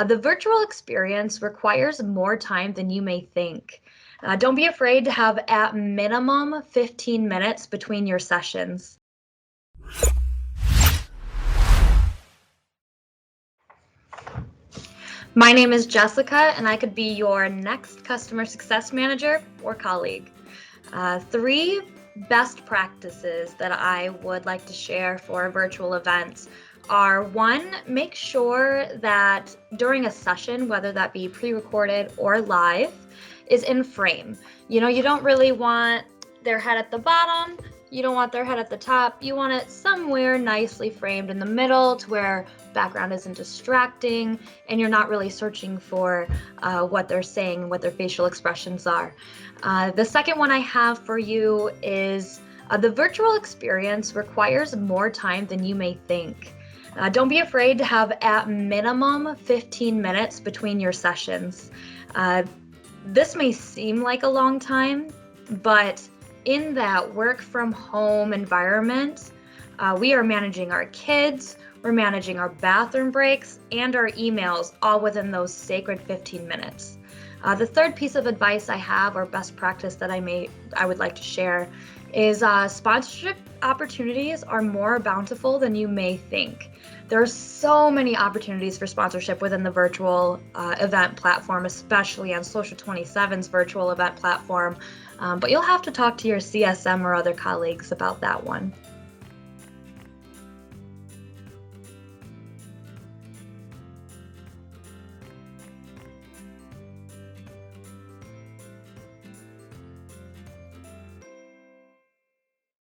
The virtual experience requires more time than you may think. Don't be afraid to have at minimum 15 minutes between your sessions. My name is Jessica, and I could be your next customer success manager or colleague. 3 best practices that I would like to share for virtual events are: 1, make sure that during a session, whether that be pre-recorded or live, is in frame. You don't really want their head at the bottom. You don't want their head at the top. You want it somewhere nicely framed in the middle to where background isn't distracting and you're not really searching for what they're saying and what their facial expressions are. The second one I have for you is the virtual experience requires more time than you may think. Don't be afraid to have at minimum 15 minutes between your sessions. This may seem like a long time, but in that work from home environment, we are managing our kids, we're managing our bathroom breaks, and our emails all within those sacred 15 minutes. The third piece of advice I have, or best practice that I would like to share, is sponsorship opportunities are more bountiful than you may think. There are so many opportunities for sponsorship within the virtual event platform, especially on Social27's virtual event platform, but you'll have to talk to your CSM or other colleagues about that one.